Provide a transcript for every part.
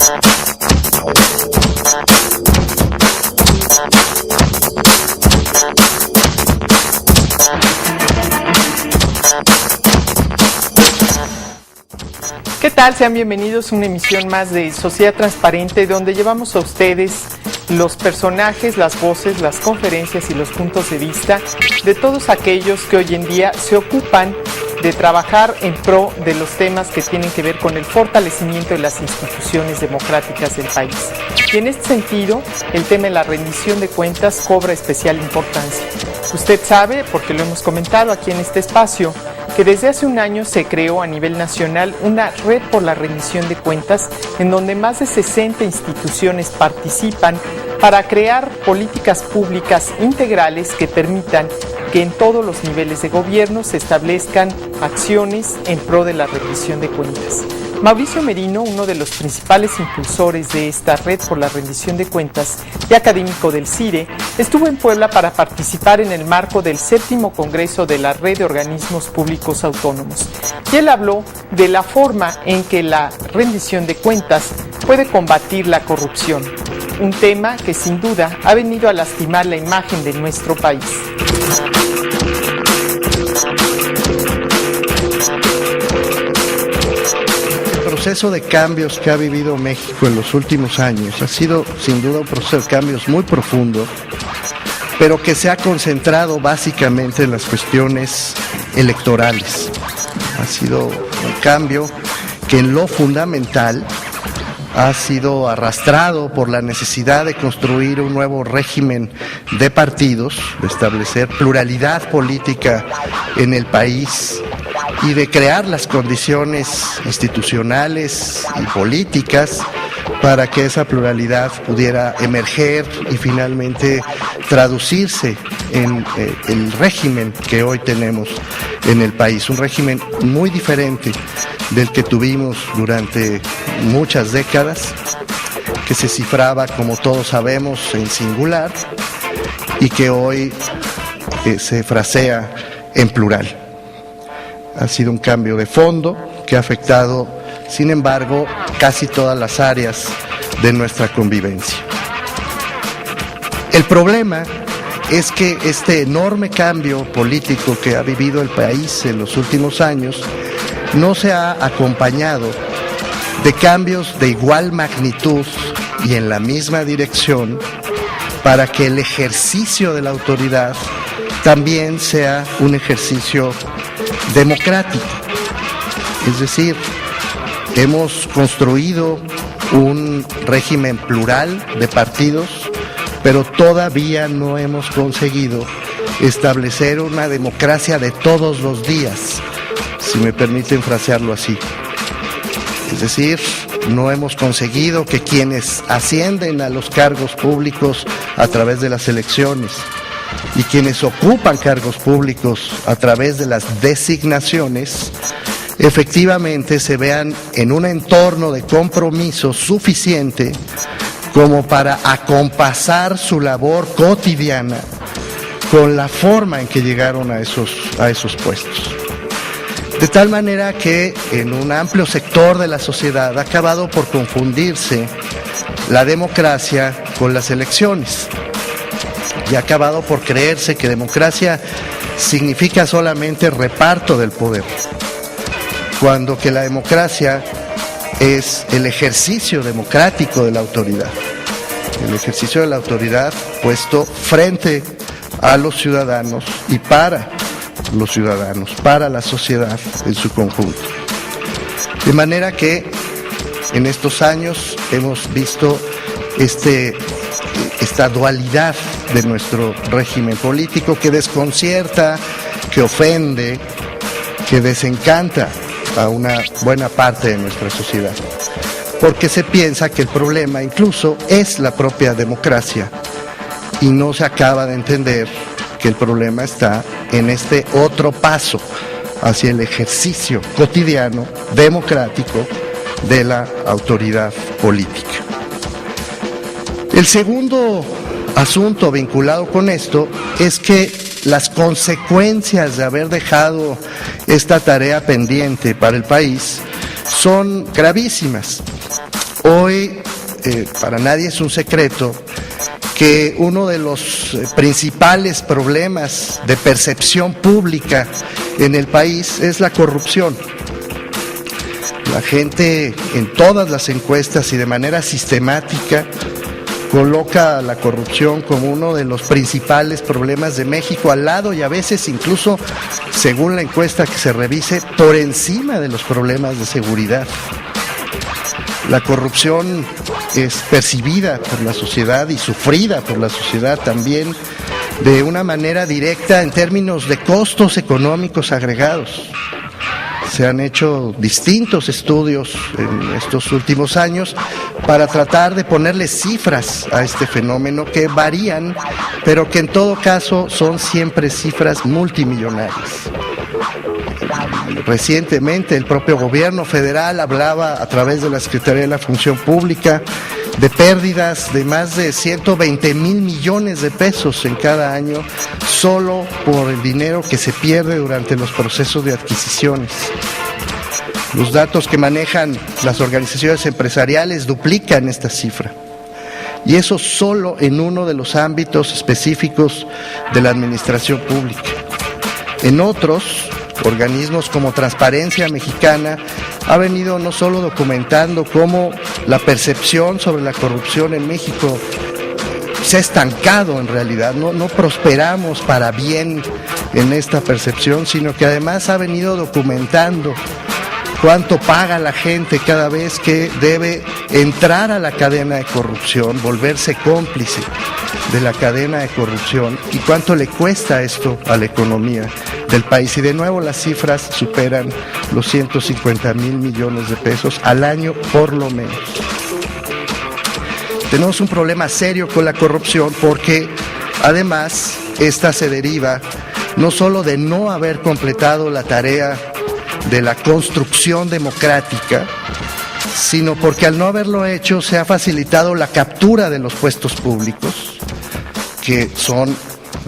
¿Qué tal? Sean bienvenidos a una emisión más de Sociedad Transparente, donde llevamos a ustedes los personajes, las voces, las conferencias y los puntos de vista de todos aquellos que hoy en día se ocupan de trabajar en pro de los temas que tienen que ver con el fortalecimiento de las instituciones democráticas del país. Y en este sentido, el tema de la rendición de cuentas cobra especial importancia. Usted sabe, porque lo hemos comentado aquí en este espacio, que desde hace un año se creó a nivel nacional una red por la rendición de cuentas en donde más de 60 instituciones participan para crear políticas públicas integrales que permitan que en todos los niveles de gobierno se establezcan acciones en pro de la rendición de cuentas. Mauricio Merino, uno de los principales impulsores de esta red por la rendición de cuentas y académico del CIRE, estuvo en Puebla para participar en el marco del 7º Congreso de la Red de Organismos Públicos Autónomos. Y él habló de la forma en que la rendición de cuentas puede combatir la corrupción, un tema que sin duda ha venido a lastimar la imagen de nuestro país. El proceso de cambios que ha vivido México en los últimos años ha sido sin duda un proceso de cambios muy profundo, pero que se ha concentrado básicamente en las cuestiones electorales. Ha sido un cambio que en lo fundamental ha sido arrastrado por la necesidad de construir un nuevo régimen de partidos, de establecer pluralidad política en el país y de crear las condiciones institucionales y políticas para que esa pluralidad pudiera emerger y finalmente traducirse en el régimen que hoy tenemos en el país, un régimen muy diferente del que tuvimos durante muchas décadas, que se cifraba, como todos sabemos, en singular y que hoy se frasea en plural. Ha sido un cambio de fondo que ha afectado, sin embargo, casi todas las áreas de nuestra convivencia. El problema es que este enorme cambio político que ha vivido el país en los últimos años no se ha acompañado de cambios de igual magnitud y en la misma dirección para que el ejercicio de la autoridad también sea un ejercicio democrático. Es decir, hemos construido un régimen plural de partidos, pero todavía no hemos conseguido establecer una democracia de todos los días, si me permiten frasearlo así. Es decir, no hemos conseguido que quienes ascienden a los cargos públicos a través de las elecciones y quienes ocupan cargos públicos a través de las designaciones, efectivamente se vean en un entorno de compromiso suficiente como para acompasar su labor cotidiana con la forma en que llegaron a esos puestos. De tal manera que en un amplio sector de la sociedad ha acabado por confundirse la democracia con las elecciones. Y ha acabado por creerse que democracia significa solamente reparto del poder, cuando que la democracia es el ejercicio democrático de la autoridad, el ejercicio de la autoridad puesto frente a los ciudadanos y para los ciudadanos, para la sociedad en su conjunto. De manera que en estos años hemos visto esta dualidad de nuestro régimen político que desconcierta, que ofende, que desencanta a una buena parte de nuestra sociedad, porque se piensa que el problema incluso es la propia democracia y no se acaba de entender que el problema está en este otro paso hacia el ejercicio cotidiano democrático de la autoridad política. El segundo asunto vinculado con esto es que las consecuencias de haber dejado esta tarea pendiente para el país son gravísimas. Hoy, para nadie es un secreto que uno de los principales problemas de percepción pública en el país es la corrupción. La gente en todas las encuestas y de manera sistemática coloca la corrupción como uno de los principales problemas de México al lado y a veces incluso, según la encuesta que se revise, por encima de los problemas de seguridad. La corrupción es percibida por la sociedad y sufrida por la sociedad también de una manera directa en términos de costos económicos agregados. Se han hecho distintos estudios en estos últimos años para tratar de ponerle cifras a este fenómeno que varían, pero que en todo caso son siempre cifras multimillonarias. Recientemente el propio gobierno federal hablaba a través de la Secretaría de la Función Pública de pérdidas de más de 120,000 millones de pesos en cada año solo por el dinero que se pierde durante los procesos de adquisiciones. Los datos que manejan las organizaciones empresariales duplican esta cifra. Y eso solo en uno de los ámbitos específicos de la administración pública. En otros, organismos como Transparencia Mexicana ha venido no solo documentando cómo la percepción sobre la corrupción en México se ha estancado en realidad, no prosperamos para bien en esta percepción, sino que además ha venido documentando cuánto paga la gente cada vez que debe entrar a la cadena de corrupción, volverse cómplice de la cadena de corrupción y cuánto le cuesta esto a la economía del país. Y de nuevo las cifras superan los 150,000 millones de pesos al año por lo menos. Tenemos un problema serio con la corrupción porque además esta se deriva no solo de no haber completado la tarea de la construcción democrática, sino porque al no haberlo hecho se ha facilitado la captura de los puestos públicos, que son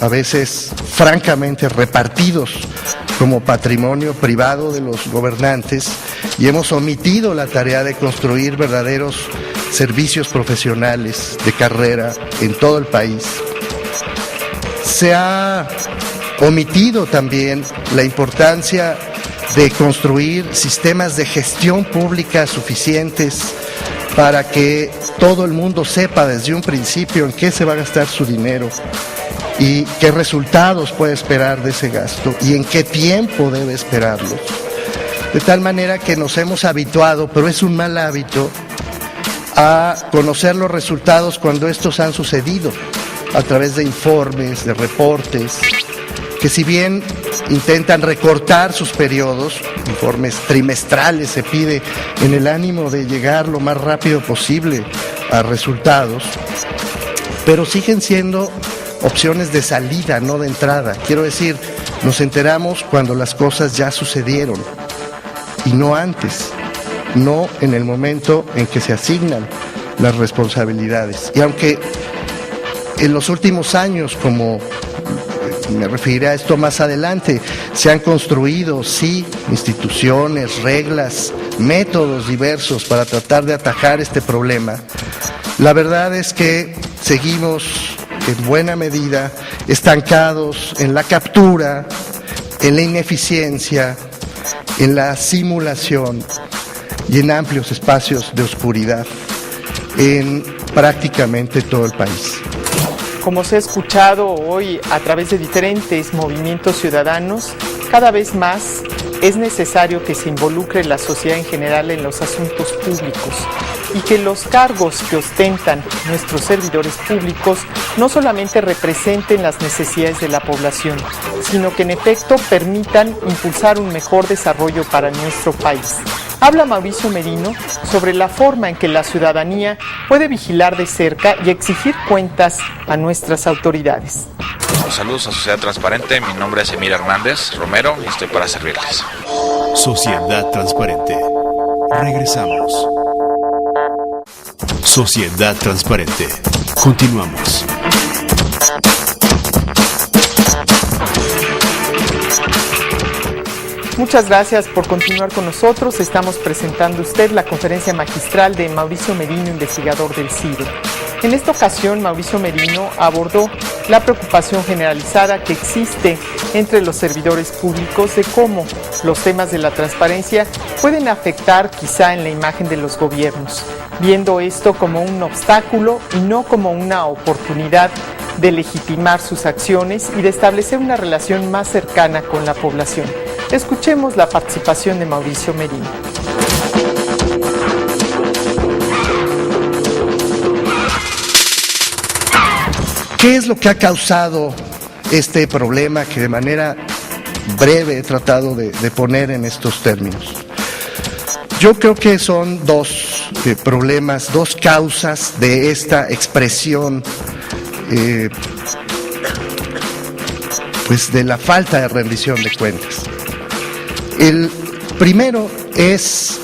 a veces francamente repartidos como patrimonio privado de los gobernantes, y hemos omitido la tarea de construir verdaderos servicios profesionales de carrera en todo el país. Se ha omitido también la importancia de construir sistemas de gestión pública suficientes para que todo el mundo sepa desde un principio en qué se va a gastar su dinero y qué resultados puede esperar de ese gasto y en qué tiempo debe esperarlos. De tal manera que nos hemos habituado, pero es un mal hábito, a conocer los resultados cuando estos han sucedido, a través de informes, de reportes, que si bien intentan recortar sus periodos, informes trimestrales se pide en el ánimo de llegar lo más rápido posible a resultados, pero siguen siendo opciones de salida, no de entrada. Quiero decir, nos enteramos cuando las cosas ya sucedieron y no antes, no en el momento en que se asignan las responsabilidades. Y aunque en los últimos años, como me referiré a esto más adelante, se han construido, sí, instituciones, reglas, métodos diversos para tratar de atajar este problema, la verdad es que seguimos en buena medida estancados en la captura, en la ineficiencia, en la simulación y en amplios espacios de oscuridad en prácticamente todo el país. Como se ha escuchado hoy a través de diferentes movimientos ciudadanos, cada vez más es necesario que se involucre la sociedad en general en los asuntos públicos y que los cargos que ostentan nuestros servidores públicos no solamente representen las necesidades de la población, sino que en efecto permitan impulsar un mejor desarrollo para nuestro país. Habla Mauricio Merino sobre la forma en que la ciudadanía puede vigilar de cerca y exigir cuentas a nuestras autoridades. Saludos a Sociedad Transparente, mi nombre es Emir Hernández Romero y estoy para servirles. Sociedad Transparente. Regresamos. Sociedad Transparente. Continuamos. Muchas gracias por continuar con nosotros. Estamos presentando a usted la conferencia magistral de Mauricio Merino, investigador del CIDE. En esta ocasión, Mauricio Merino abordó la preocupación generalizada que existe entre los servidores públicos de cómo los temas de la transparencia pueden afectar quizá en la imagen de los gobiernos, viendo esto como un obstáculo y no como una oportunidad de legitimar sus acciones y de establecer una relación más cercana con la población. Escuchemos la participación de Mauricio Merino. ¿Qué es lo que ha causado este problema que de manera breve he tratado de poner en estos términos? Yo creo que son dos problemas, dos causas de esta expresión pues de la falta de rendición de cuentas. El primero es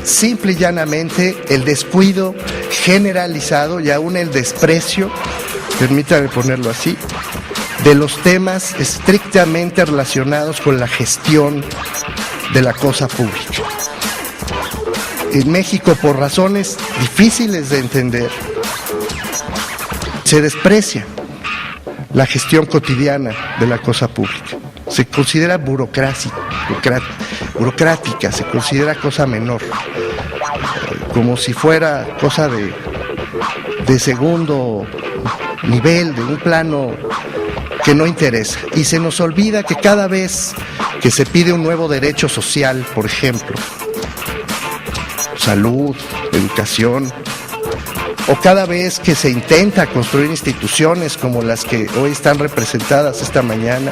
simple y llanamente el descuido generalizado y aún el desprecio, permítame ponerlo así, de los temas estrictamente relacionados con la gestión de la cosa pública. En México, por razones difíciles de entender, se desprecia la gestión cotidiana de la cosa pública. Se considera burocrática, se considera cosa menor, como si fuera cosa de segundo nivel, de un plano que no interesa. Y se nos olvida que cada vez que se pide un nuevo derecho social, por ejemplo, salud, educación, o cada vez que se intenta construir instituciones como las que hoy están representadas esta mañana,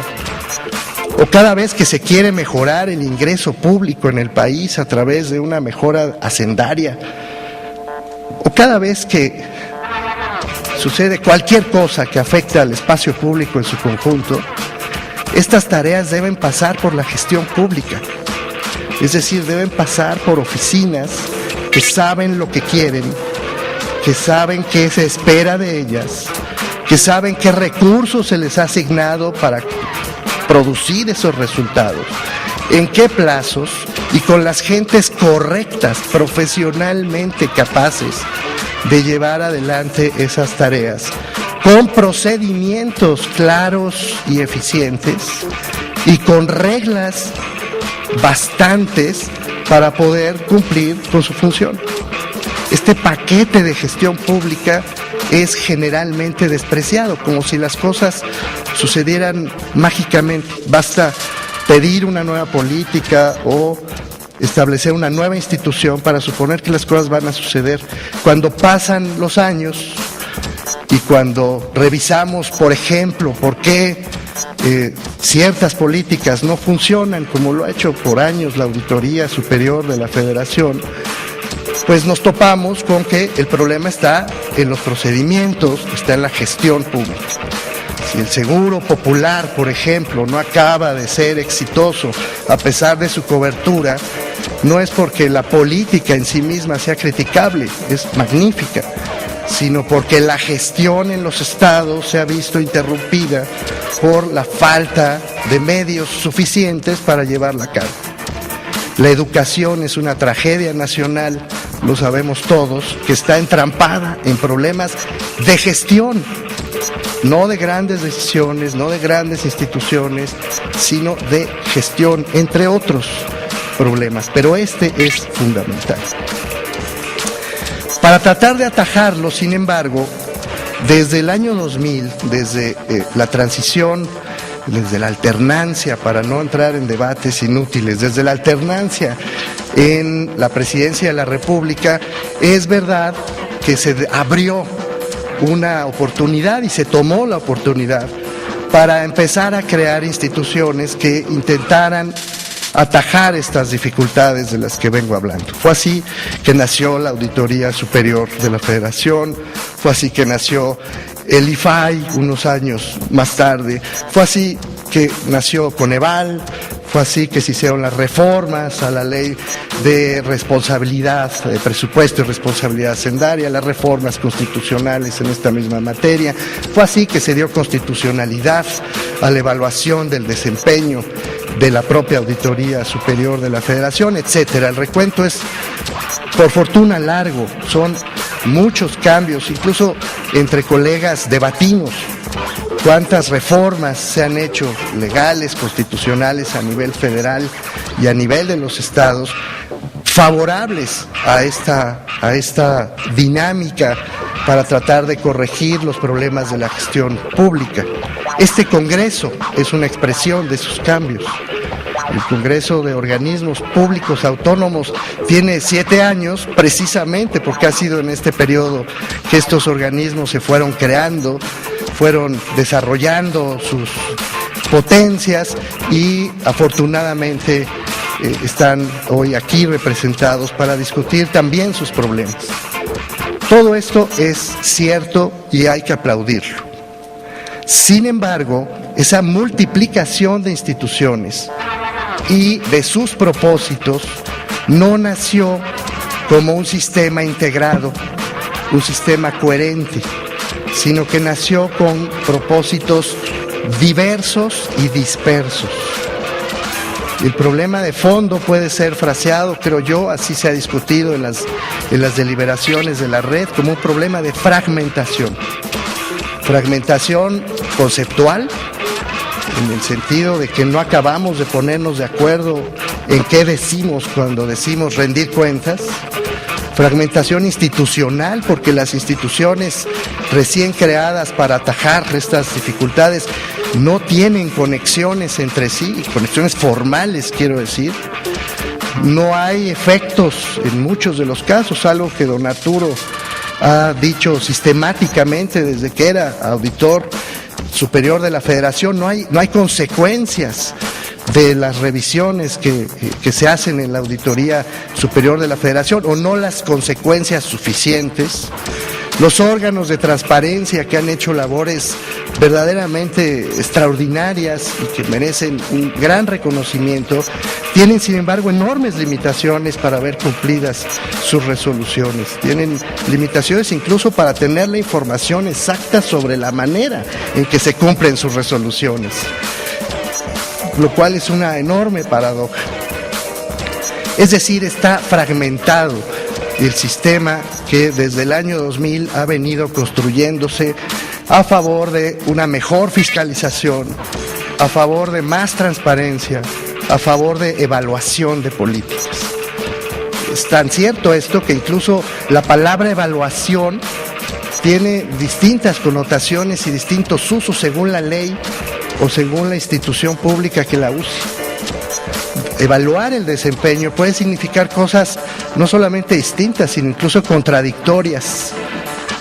o cada vez que se quiere mejorar el ingreso público en el país a través de una mejora hacendaria, o cada vez que sucede cualquier cosa que afecte al espacio público en su conjunto, estas tareas deben pasar por la gestión pública. Es decir, deben pasar por oficinas que saben lo que quieren, que saben qué se espera de ellas, que saben qué recursos se les ha asignado para producir esos resultados, en qué plazos y con las gentes correctas, profesionalmente capaces de llevar adelante esas tareas, con procedimientos claros y eficientes y con reglas bastantes para poder cumplir con su función. Este paquete de gestión pública es generalmente despreciado, como si las cosas sucedieran mágicamente. Basta pedir una nueva política o establecer una nueva institución para suponer que las cosas van a suceder. Cuando pasan los años y cuando revisamos, por ejemplo, por qué ciertas políticas no funcionan, como lo ha hecho por años la Auditoría Superior de la Federación, pues nos topamos con que el problema está en los procedimientos, está en la gestión pública. Si el seguro popular, por ejemplo, no acaba de ser exitoso a pesar de su cobertura, no es porque la política en sí misma sea criticable, es magnífica, sino porque la gestión en los estados se ha visto interrumpida por la falta de medios suficientes para llevarla a cabo. La educación es una tragedia nacional, lo sabemos todos, que está entrampada en problemas de gestión, no de grandes decisiones, no de grandes instituciones, sino de gestión, entre otros problemas, pero este es fundamental. Para tratar de atajarlo, sin embargo, desde el año 2000, desde la transición, desde la alternancia, para no entrar en debates inútiles, desde la alternancia en la presidencia de la República, es verdad que se abrió una oportunidad y se tomó la oportunidad para empezar a crear instituciones que intentaran atajar estas dificultades de las que vengo hablando. Fue así que nació la Auditoría Superior de la Federación, fue así que nació el IFAI unos años más tarde, fue así que nació Coneval, fue así que se hicieron las reformas a la ley de responsabilidad, de presupuesto y responsabilidad hacendaria, las reformas constitucionales en esta misma materia, fue así que se dio constitucionalidad a la evaluación del desempeño de la propia Auditoría Superior de la Federación, etcétera. El recuento es, por fortuna, largo, son muchos cambios, incluso entre colegas debatimos cuántas reformas se han hecho legales, constitucionales a nivel federal y a nivel de los estados favorables a esta dinámica para tratar de corregir los problemas de la gestión pública. Este Congreso es una expresión de esos cambios. El Congreso de Organismos Públicos Autónomos tiene 7 años precisamente porque ha sido en este periodo que estos organismos se fueron creando, fueron desarrollando sus potencias y afortunadamente están hoy aquí representados para discutir también sus problemas. Todo esto es cierto y hay que aplaudirlo. Sin embargo, esa multiplicación de instituciones y de sus propósitos no nació como un sistema integrado, un sistema coherente, sino que nació con propósitos diversos y dispersos. El problema de fondo puede ser fraseado, creo yo, así se ha discutido en las deliberaciones de la red, como un problema de fragmentación. Fragmentación conceptual, en el sentido de que no acabamos de ponernos de acuerdo en qué decimos cuando decimos rendir cuentas. Fragmentación institucional, porque las instituciones recién creadas para atajar estas dificultades no tienen conexiones entre sí, conexiones formales, quiero decir. No hay efectos en muchos de los casos, algo que don Arturo ha dicho sistemáticamente desde que era auditor superior de la Federación. No hay consecuencias de las revisiones que se hacen en la Auditoría Superior de la Federación, o no las consecuencias suficientes. Los órganos de transparencia que han hecho labores verdaderamente extraordinarias y que merecen un gran reconocimiento, tienen sin embargo enormes limitaciones para ver cumplidas sus resoluciones. Tienen limitaciones incluso para tener la información exacta sobre la manera en que se cumplen sus resoluciones, lo cual es una enorme paradoja. Es decir, está fragmentado el sistema que desde el año 2000 ha venido construyéndose a favor de una mejor fiscalización, a favor de más transparencia, a favor de evaluación de políticas. Es tan cierto esto que incluso la palabra evaluación tiene distintas connotaciones y distintos usos según la ley o según la institución pública que la use. Evaluar el desempeño puede significar cosas no solamente distintas, sino incluso contradictorias.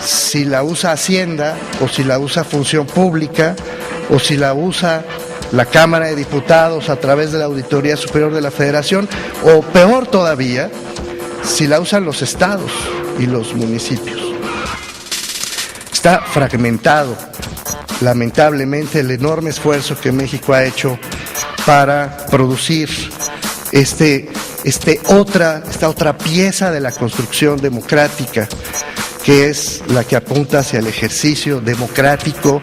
Si la usa Hacienda, o si la usa Función Pública, o si la usa la Cámara de Diputados a través de la Auditoría Superior de la Federación, o peor todavía, si la usan los estados y los municipios. Está fragmentado, lamentablemente, el enorme esfuerzo que México ha hecho para producir esta otra pieza de la construcción democrática, que es la que apunta hacia el ejercicio democrático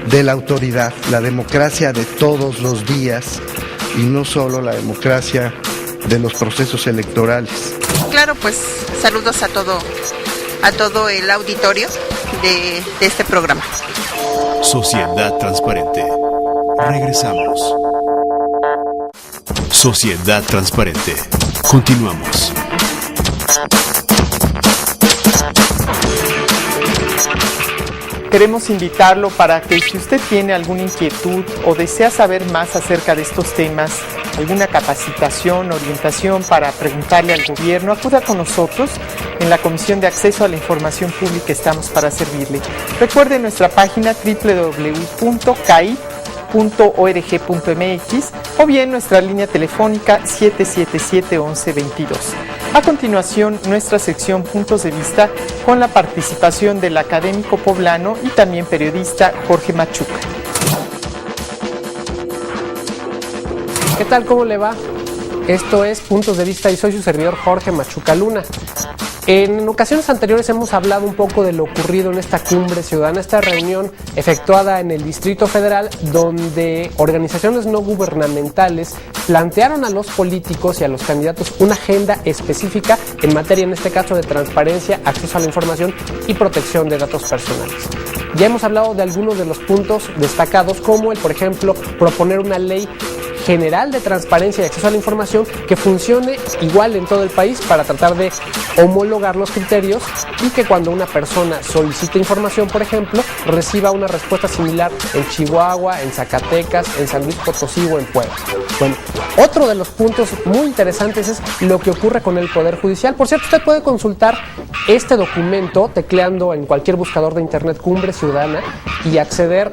de la autoridad, la democracia de todos los días y no solo la democracia de los procesos electorales. Claro, pues saludos a todo el auditorio de este programa. Sociedad Transparente. Regresamos. Sociedad Transparente. Continuamos. Queremos invitarlo para que si usted tiene alguna inquietud o desea saber más acerca de estos temas, alguna capacitación, orientación para preguntarle al gobierno, acuda con nosotros en la Comisión de Acceso a la Información Pública. Estamos para servirle. Recuerde nuestra página www.cai.org.mx o bien nuestra línea telefónica 777-1122. A continuación, nuestra sección Puntos de Vista con la participación del académico poblano y también periodista Jorge Machuca. ¿Qué tal? ¿Cómo le va? Esto es Puntos de Vista y soy su servidor Jorge Machuca Luna. En ocasiones anteriores hemos hablado un poco de lo ocurrido en esta cumbre ciudadana, esta reunión efectuada en el Distrito Federal, donde organizaciones no gubernamentales plantearon a los políticos y a los candidatos una agenda específica en materia, en este caso, de transparencia, acceso a la información y protección de datos personales. Ya hemos hablado de algunos de los puntos destacados, como el, por ejemplo, proponer una ley general de transparencia y acceso a la información que funcione igual en todo el país para tratar de homologar los criterios y que cuando una persona solicite información, por ejemplo, reciba una respuesta similar en Chihuahua, en Zacatecas, en San Luis Potosí o en Puebla. Bueno, otro de los puntos muy interesantes es lo que ocurre con el Poder Judicial. Por cierto, usted puede consultar este documento tecleando en cualquier buscador de internet Cumbre Ciudadana y acceder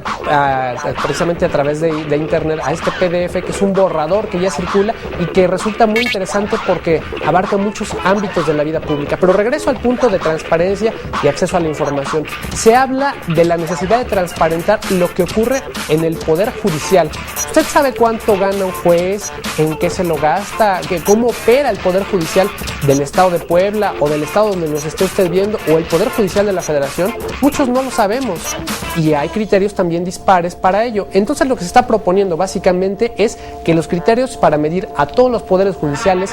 precisamente a través de internet a este PDF, que es un borrador que ya circula y que resulta muy interesante porque abarca muchos ámbitos de la vida pública. Pero regreso al punto de transparencia y acceso a la información. Se habla de la necesidad de transparentar lo que ocurre en el Poder Judicial. ¿Usted sabe cuánto gana un juez? ¿En qué se lo gasta? ¿Cómo opera el Poder Judicial del Estado de Puebla o del Estado donde nos esté usted viendo, o el Poder Judicial de la Federación? Muchos no lo sabemos y hay criterios también dispares para ello. Entonces lo que se está proponiendo básicamente es que los criterios para medir a todos los poderes judiciales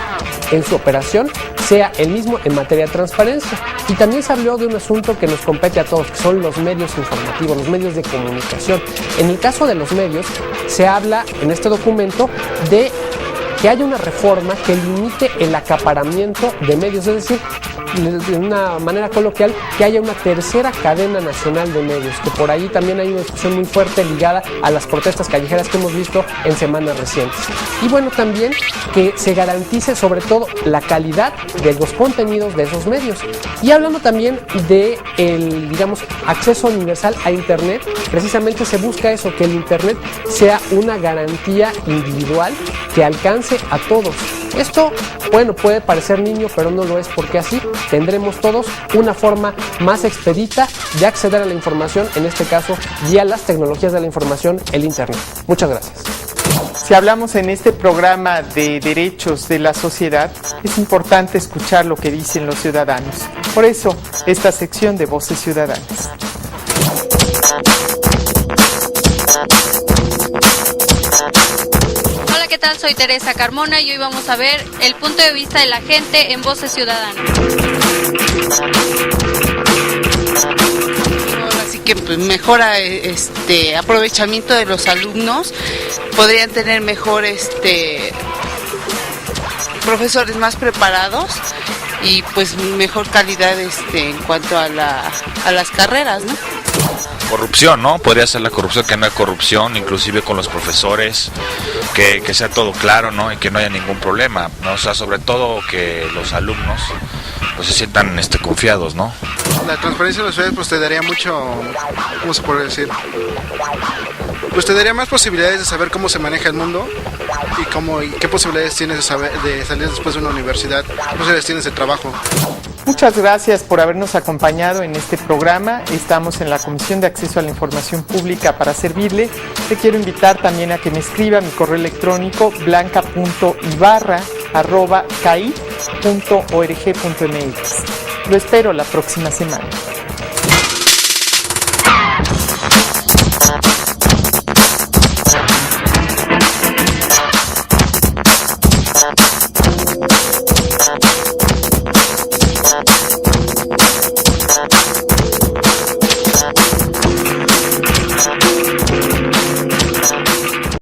en su operación sea el mismo en materia de transparencia. Y también se habló de un asunto que nos compete a todos, que son los medios informativos, los medios de comunicación. En el caso de los medios, se habla en este documento de que haya una reforma que limite el acaparamiento de medios, es decir, de una manera coloquial, que haya una tercera cadena nacional de medios, que por ahí también hay una discusión muy fuerte ligada a las protestas callejeras que hemos visto en semanas recientes. Y bueno, también que se garantice sobre todo la calidad de los contenidos de esos medios. Y hablando también de el, digamos, acceso universal a Internet, precisamente se busca eso, que el Internet sea una garantía individual que alcance a todos. Esto, bueno, puede parecer niño, pero no lo es, porque así tendremos todos una forma más expedita de acceder a la información, en este caso, vía las tecnologías de la información, el Internet. Muchas gracias. Si hablamos en este programa de derechos de la sociedad, es importante escuchar lo que dicen los ciudadanos. Por eso, esta sección de Voces Ciudadanas. ¿Qué tal? Soy Teresa Carmona y hoy vamos a ver el punto de vista de la gente en Voces Ciudadanas. Así que pues, mejora aprovechamiento de los alumnos, podrían tener mejor profesores más preparados y pues mejor calidad en cuanto a las carreras, ¿no? Corrupción, ¿no? Podría ser la corrupción, que no hay corrupción, inclusive con los profesores, que sea todo claro, ¿no? Y que no haya ningún problema, ¿no? O sea, sobre todo que los alumnos pues se sientan confiados, ¿no? La transparencia de los ciudadanos pues te daría mucho, ¿cómo se puede decir? Pues te daría más posibilidades de saber cómo se maneja el mundo y qué posibilidades tienes de salir después de una universidad, qué posibilidades tienes de trabajo. Muchas gracias por habernos acompañado en este programa. Estamos en la Comisión de Acceso a la Información Pública para servirle. Te quiero invitar también a que me escriba a mi correo electrónico blanca.ibarra@kai.org.mx. Lo espero la próxima semana.